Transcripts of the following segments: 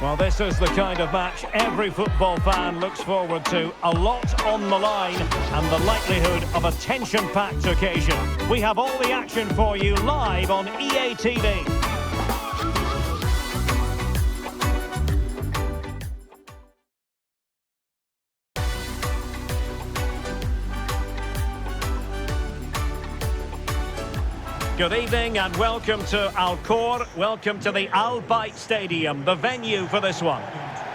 Well, this is the kind of match every football fan looks forward to. A lot on the line and the likelihood of a tension-packed occasion. We have all the action for you live on EA TV. Good evening and welcome to Al Khor. Welcome to the Al Bayt Stadium, the venue for this one.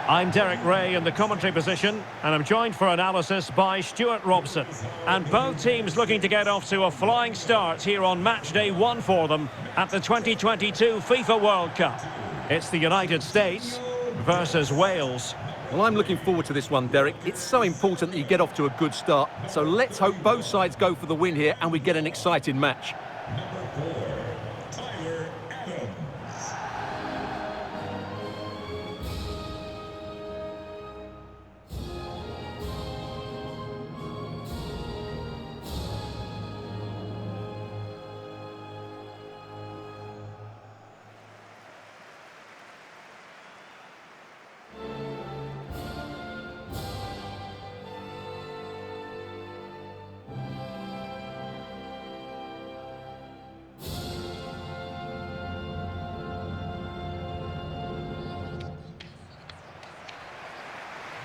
I'm Derek Ray in the commentary position, and I'm joined for analysis by Stuart Robson. And both teams looking to get off to a flying start here on Matchday 1 for them at the 2022 FIFA World Cup. It's the United States versus Wales. Well, I'm looking forward to this one, Derek. It's so important that you get off to a good start. So let's hope both sides go for the win here and we get an exciting match.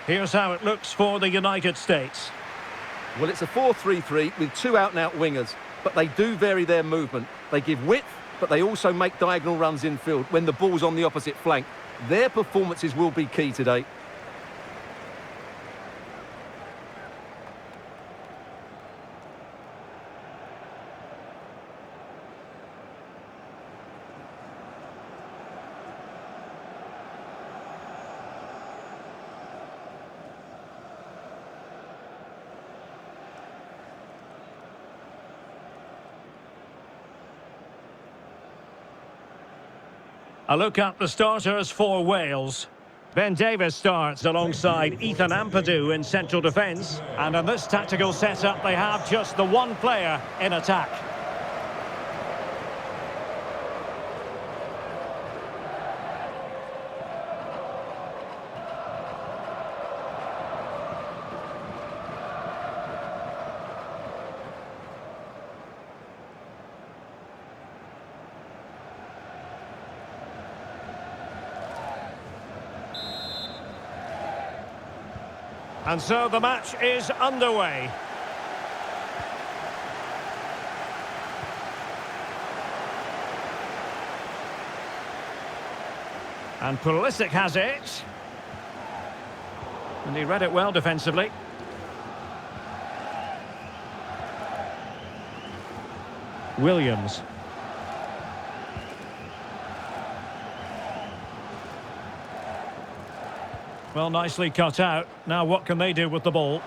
Here's how it looks for the United States. Well, it's a 4-3-3 with two out-and-out wingers, but they do vary their movement. They give width, but they also make diagonal runs infield when the ball's on the opposite flank. Their performances will be key today. A look at the starters for Wales. Ben Davies starts alongside Ethan Ampadu in central defence. And in this tactical setup, they have just the one player in attack. And so the match is underway. And Pulisic has it. And he read it well defensively. Williams. Well, nicely cut out. Now what can they do with the ball?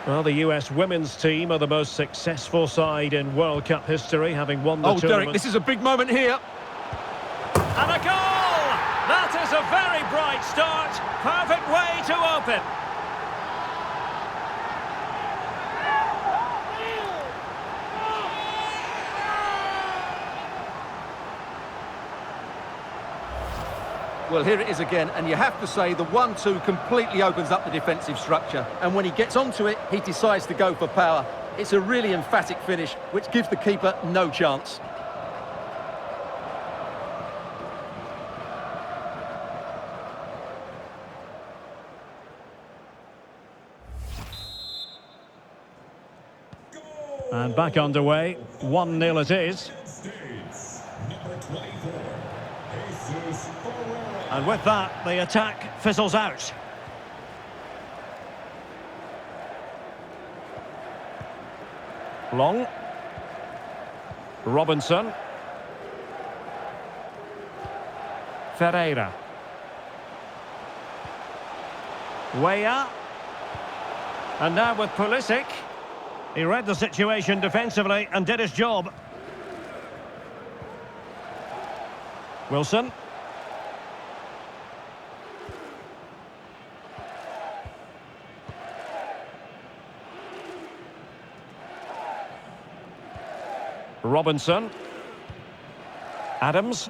Well, the US women's team are the most successful side in World Cup history, having won the tournament. Derek, this is a big moment here. And a goal! That is a very bright start. Perfect way to open. Well, here it is again, and you have to say the 1-2 completely opens up the defensive structure. And when he gets onto it, he decides to go for power. It's a really emphatic finish, which gives the keeper no chance. And back underway, 1-0 it is. And with that, the attack fizzles out. Long. Robinson. Ferreira. Weah. And now with Pulisic. He read the situation defensively and did his job. Wilson. Robinson. Adams.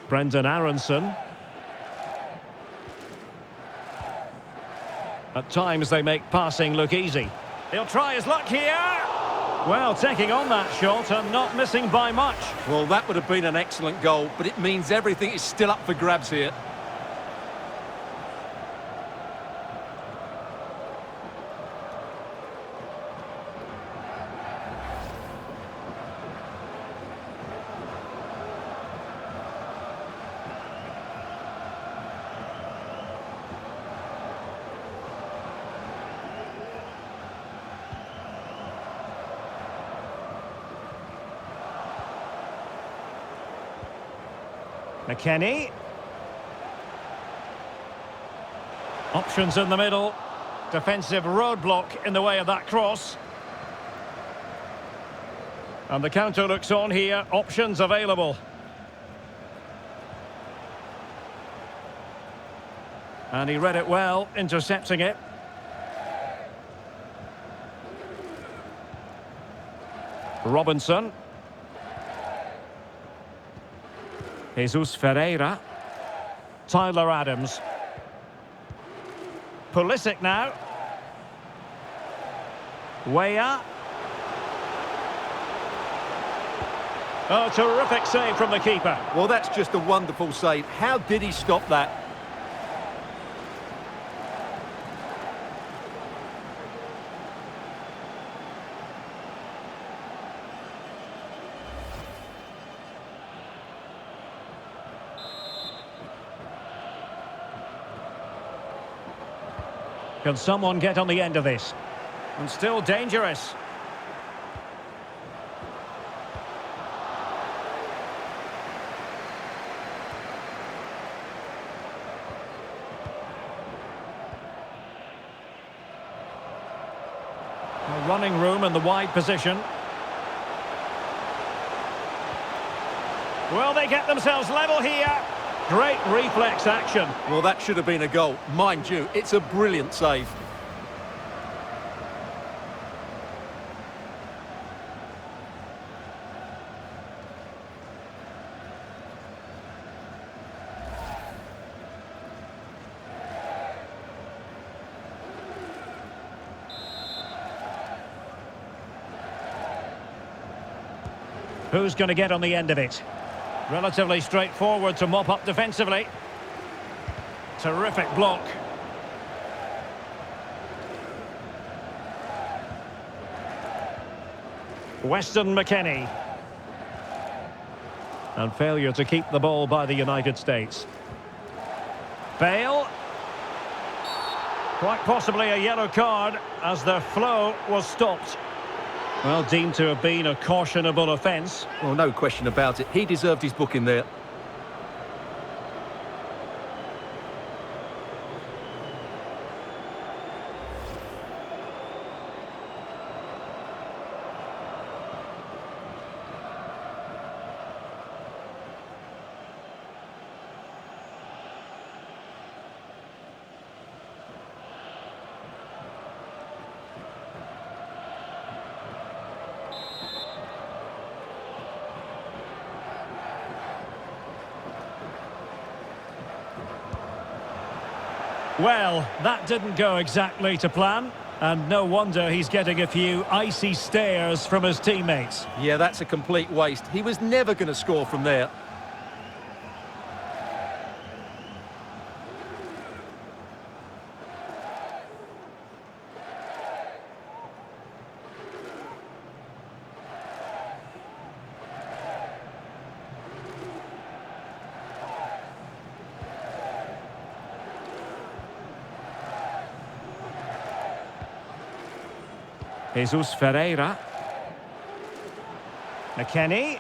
Brendan Aronson. At times they make passing look easy. He'll try his luck here. Well, taking on that shot and not missing by much. Well, that would have been an excellent goal, but it means everything is still up for grabs here. McKennie. Options in the middle. Defensive roadblock in the way of that cross. And the counter looks on here. Options available. And he read it well, intercepting it. Robinson. Jesus Ferreira. Tyler Adams. Pulisic now. Weah. Oh, terrific save from the keeper. Well, that's just a wonderful save. How did he stop that? Can someone get on the end of this? And still dangerous. A running room in the wide position. Will they get themselves level here? Great reflex action. Well, that should have been a goal. Mind you, it's a brilliant save. Who's going to get on the end of it? Relatively straightforward to mop up defensively. Terrific block. Weston McKennie. And failure to keep the ball by the United States. Bale. Quite possibly a yellow card as the flow was stopped. Well, deemed to have been a cautionable offence. Well, no question about it. He deserved his booking there. Well, that didn't go exactly to plan, and no wonder he's getting a few icy stares from his teammates. Yeah, that's a complete waste. He was never going to score from there. Jesus Ferreira. McKennie.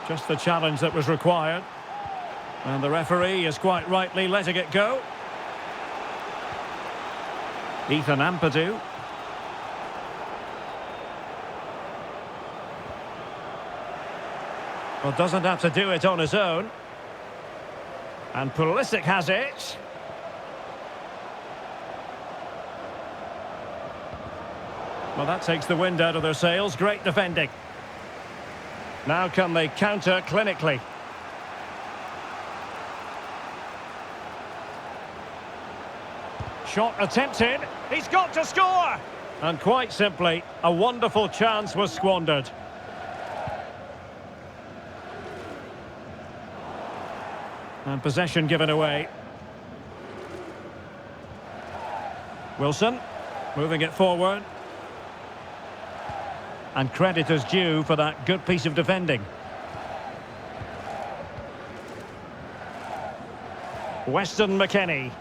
Just the challenge that was required. And the referee is quite rightly letting it go. Ethan Ampadu. Well, doesn't have to do it on his own. And Pulisic has it. Well, that takes the wind out of their sails. Great defending. Now can they counter clinically? Shot attempted. He's got to score! And quite simply, a wonderful chance was squandered. And possession given away. Wilson, moving it forward. And credit is due for that good piece of defending. Weston McKennie.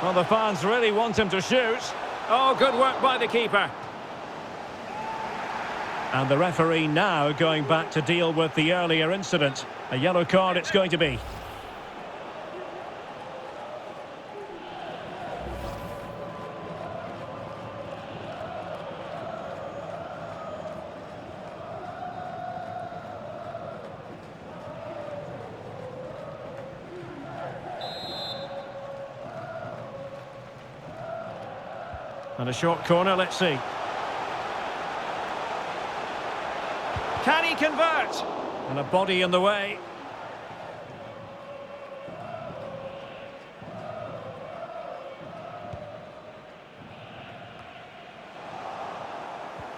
Well, the fans really want him to shoot. Oh, good work by the keeper. And the referee now going back to deal with the earlier incident. A yellow card it's going to be. And a short corner, let's see. Can he convert? And a body in the way.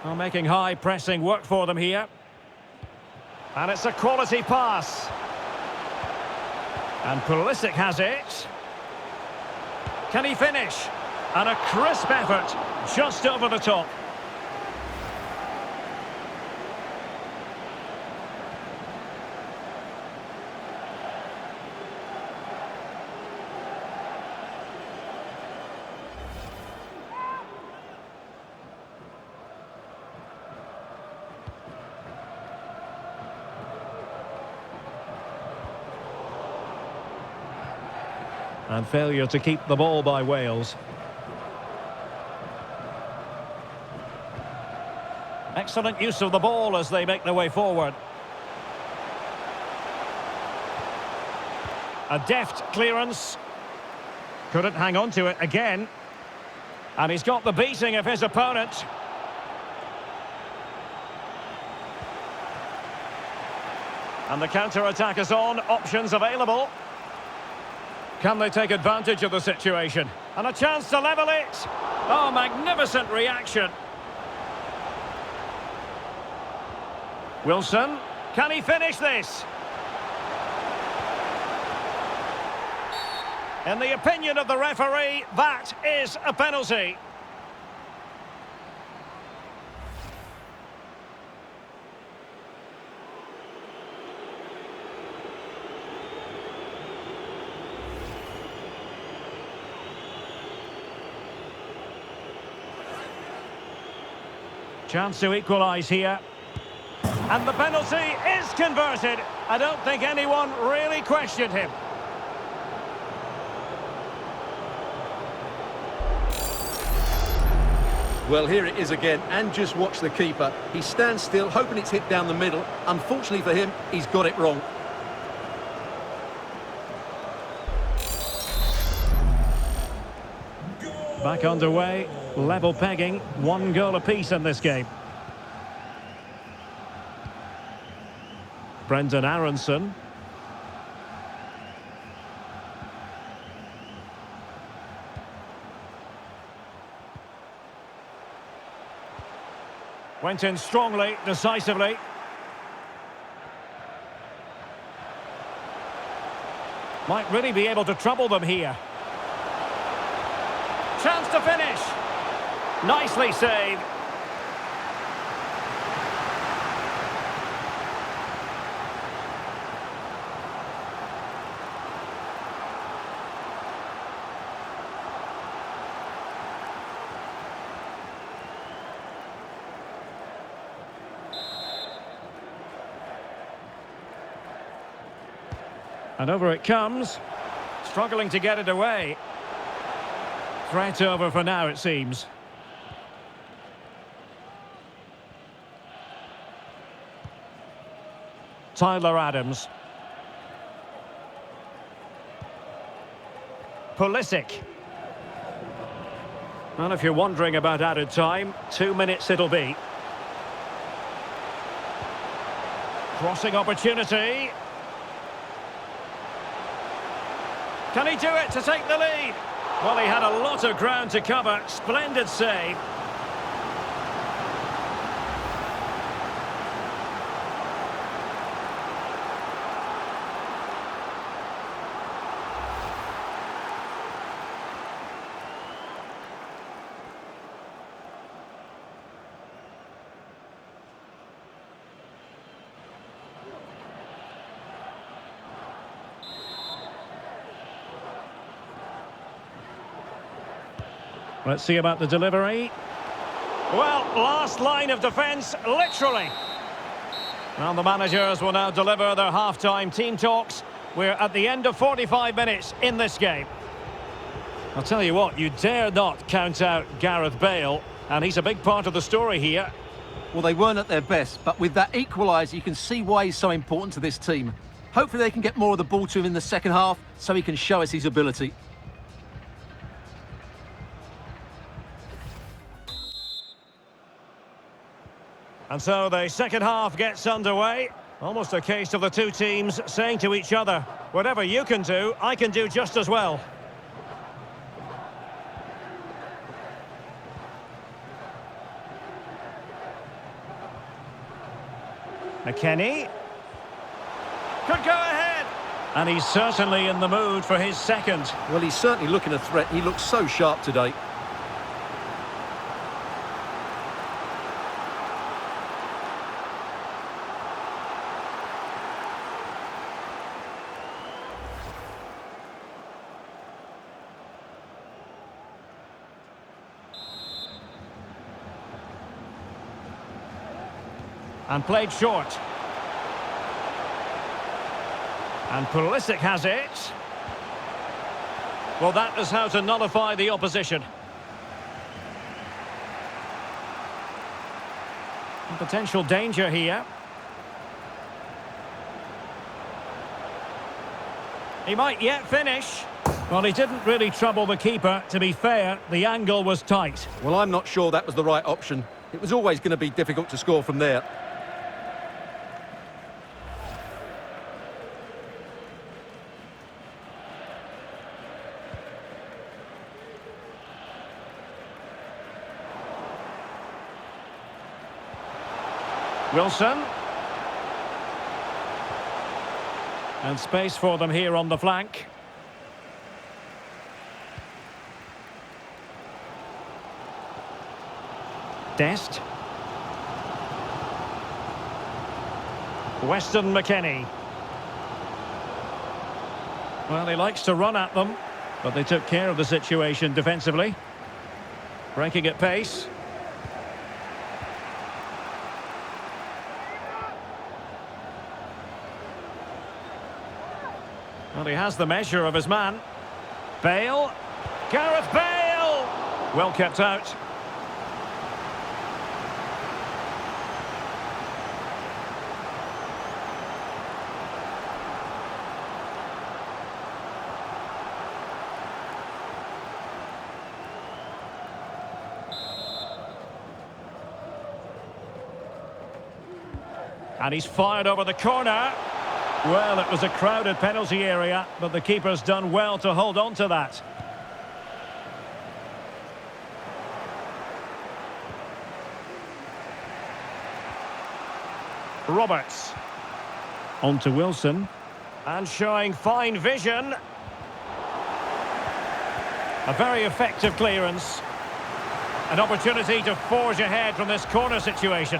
Well, making high pressing work for them here. And it's a quality pass. And Pulisic has it. Can he finish? And a crisp effort, just over the top. And failure to keep the ball by Wales. Excellent use of the ball as they make their way forward. A deft clearance. Couldn't hang on to it again. And he's got the beating of his opponent. And the counter-attack is on. Options available. Can they take advantage of the situation? And a chance to level it. Oh, magnificent reaction. Wilson, can he finish this? In the opinion of the referee, that is a penalty. Chance to equalise here. And the penalty is converted. I don't think anyone really questioned him. Well, here it is again, and just watch the keeper. He stands still, hoping it's hit down the middle. Unfortunately for him, he's got it wrong. Back underway, level pegging, 1 goal apiece in this game. Brendan Aronson. Went in strongly, decisively. Might really be able to trouble them here. Chance to finish. Nicely saved. And over it comes. Struggling to get it away. Threat over for now, it seems. Tyler Adams. Pulisic. And if you're wondering about added time, 2 minutes it'll be. Crossing opportunity. Can he do it to take the lead? Well, he had a lot of ground to cover. Splendid save. Let's see about the delivery. Well, last line of defence, literally. Well, the managers will now deliver their half-time team talks. We're at the end of 45 minutes in this game. I'll tell you what, you dare not count out Gareth Bale, and he's a big part of the story here. Well, they weren't at their best, but with that equaliser, you can see why he's so important to this team. Hopefully they can get more of the ball to him in the second half, so he can show us his ability. And so the second half gets underway. Almost a case of the two teams saying to each other, whatever you can do, I can do just as well. McKennie. Could go ahead. And he's certainly in the mood for his second. Well, he's certainly looking a threat. He looks so sharp today. And played short. And Pulisic has it. Well, that is how to nullify the opposition. And potential danger here. He might yet finish. Well, he didn't really trouble the keeper. To be fair, the angle was tight. Well, I'm not sure that was the right option. It was always going to be difficult to score from there. Wilson. And space for them here on the flank. Dest. Weston McKennie. Well, he likes to run at them, but they took care of the situation defensively. Breaking at pace. Well, he has the measure of his man. Bale. Gareth Bale! Well kept out. And he's fired over the corner. Well, it was a crowded penalty area, but the keeper's done well to hold on to that. Roberts. On to Wilson. And showing fine vision. A very effective clearance. An opportunity to forge ahead from this corner situation.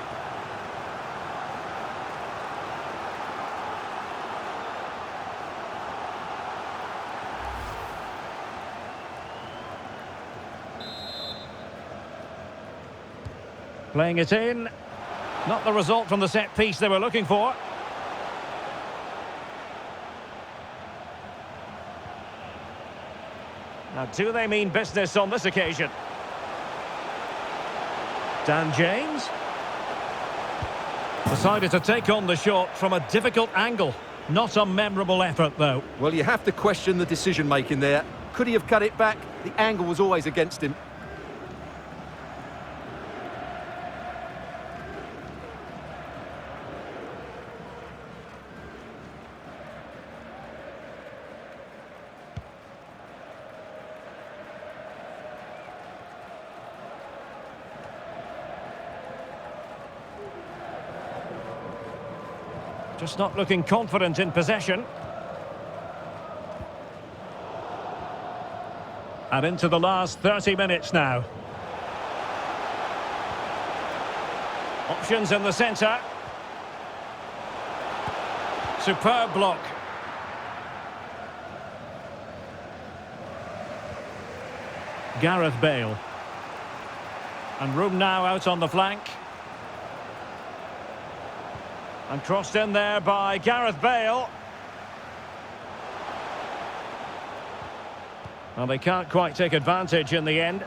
Playing it in. Not the result from the set piece they were looking for. Now, do they mean business on this occasion? Dan James. Decided to take on the shot from a difficult angle. Not a memorable effort, though. Well, you have to question the decision-making there. Could he have cut it back? The angle was always against him. Just not looking confident in possession. And into the last 30 minutes now. Options in the centre. Superb block. Gareth Bale. And room now out on the flank. And crossed in there by Gareth Bale. Well, they can't quite take advantage in the end.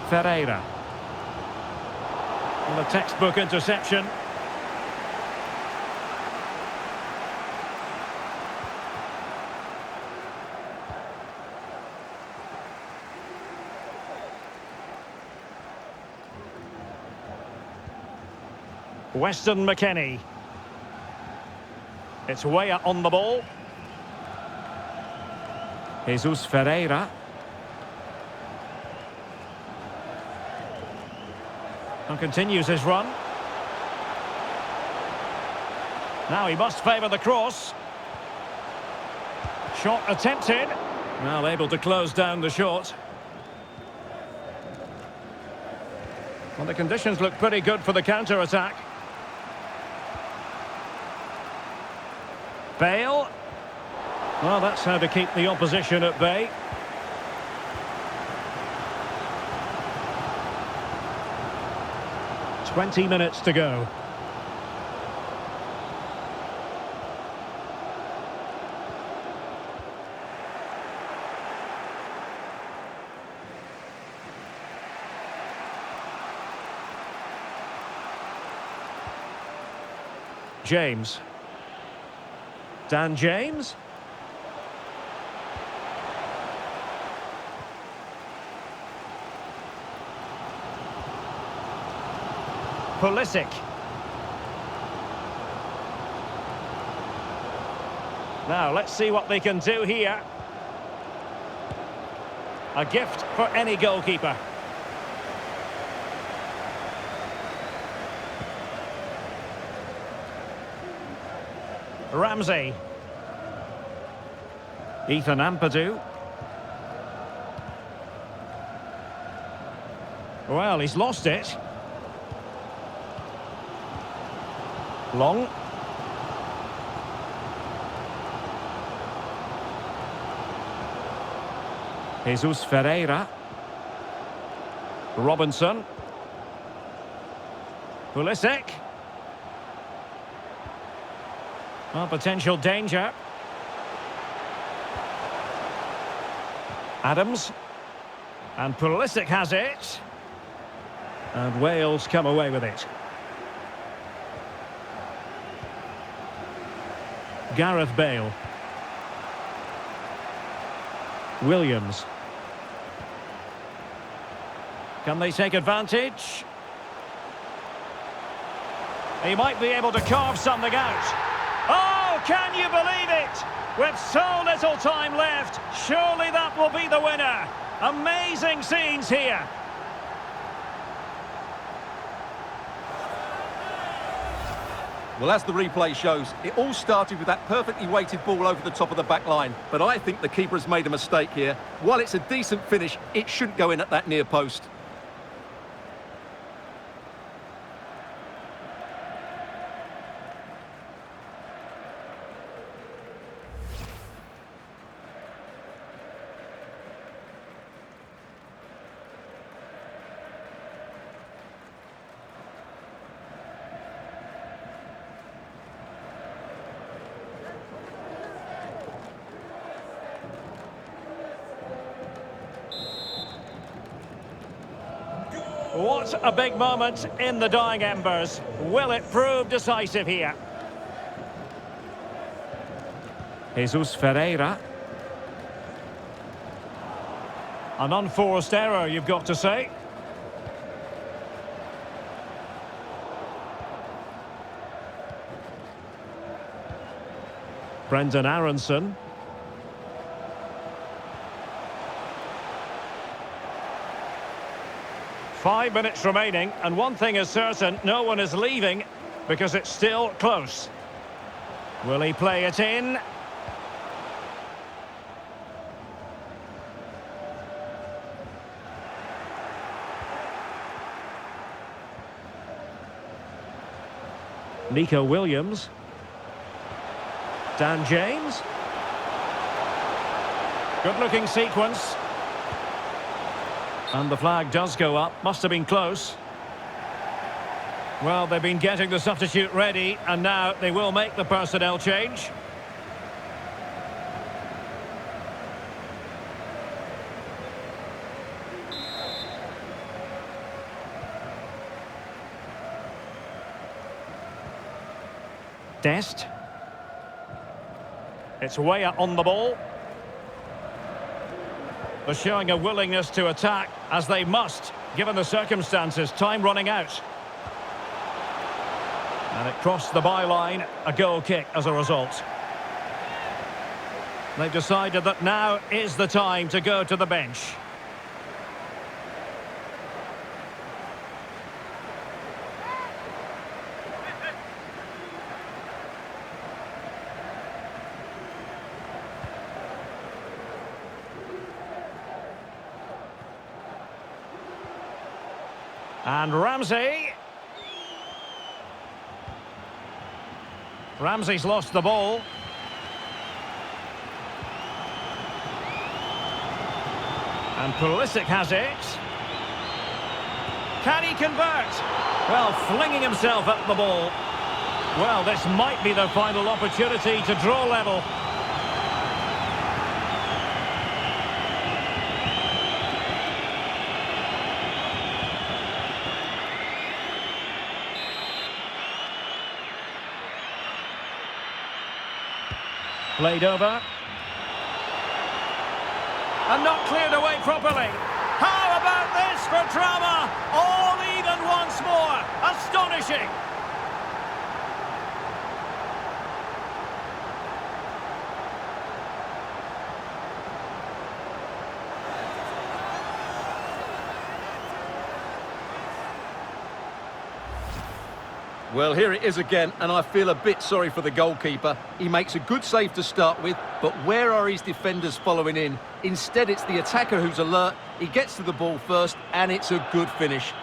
Ferreira. And the textbook interception. Weston McKennie. It's Weah on the ball. Jesus Ferreira. And continues his run. Now he must favour the cross. Shot attempted. Well, able to close down the shot. Well, the conditions look pretty good for the counter-attack. Bale. Well, that's how to keep the opposition at bay. "20 minutes to go. James. Dan James. Pulisic. Now, let's see what they can do here. A gift for any goalkeeper. Ramsey. Ethan Ampadu. Well, he's lost it. Long. Jesus Ferreira. Robinson. Pulisic. Well, potential danger. Adams. And Pulisic has it. And Wales come away with it. Gareth Bale. Williams. Can they take advantage? He might be able to carve something out. Oh, can you believe it? With so little time left, surely that will be the winner. Amazing scenes here. Well, as the replay shows, it all started with that perfectly weighted ball over the top of the back line. But I think the keeper has made a mistake here. While it's a decent finish, it shouldn't go in at that near post. What a big moment in the dying embers. Will it prove decisive here? Jesus Ferreira. An unforced error, you've got to say. Brendan Aronson. 5 minutes remaining, and one thing is certain, no one is leaving because it's still close. Will he play it in? Nico Williams. Dan James. Good-looking sequence. And the flag does go up. Must have been close. Well, they've been getting the substitute ready, and now they will make the personnel change. Dest. It's Weah on the ball. They're showing a willingness to attack, as they must, given the circumstances. Time running out. And it crossed the byline, a goal kick as a result. They've decided that now is the time to go to the bench. And Ramsey. Ramsey's lost the ball. And Pulisic has it. Can he convert? Well, flinging himself at the ball. Well, this might be their final opportunity to draw level. Played over. And not cleared away properly. How about this for drama? All even once more. Astonishing. Well, here it is again, and I feel a bit sorry for the goalkeeper. He makes a good save to start with, but where are his defenders following in? Instead, it's the attacker who's alert. He gets to the ball first, and it's a good finish.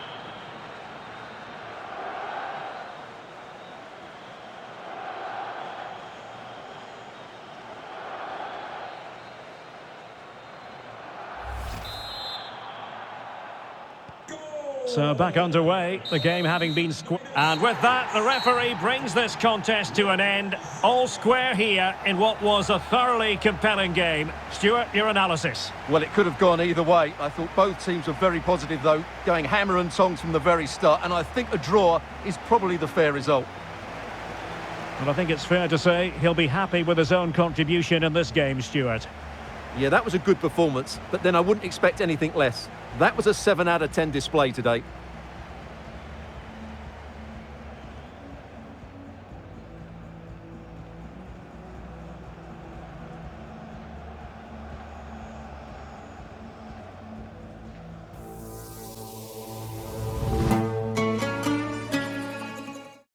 So back underway, the game having been and with that, the referee brings this contest to an end. All square here in what was a thoroughly compelling game. Stuart, your analysis? Well, it could have gone either way. I thought both teams were very positive, though, going hammer and tongs from the very start, and I think a draw is probably the fair result. Well, I think it's fair to say he'll be happy with his own contribution in this game, Stuart. Yeah, that was a good performance, but then I wouldn't expect anything less. That was a 7 out of 10 display today.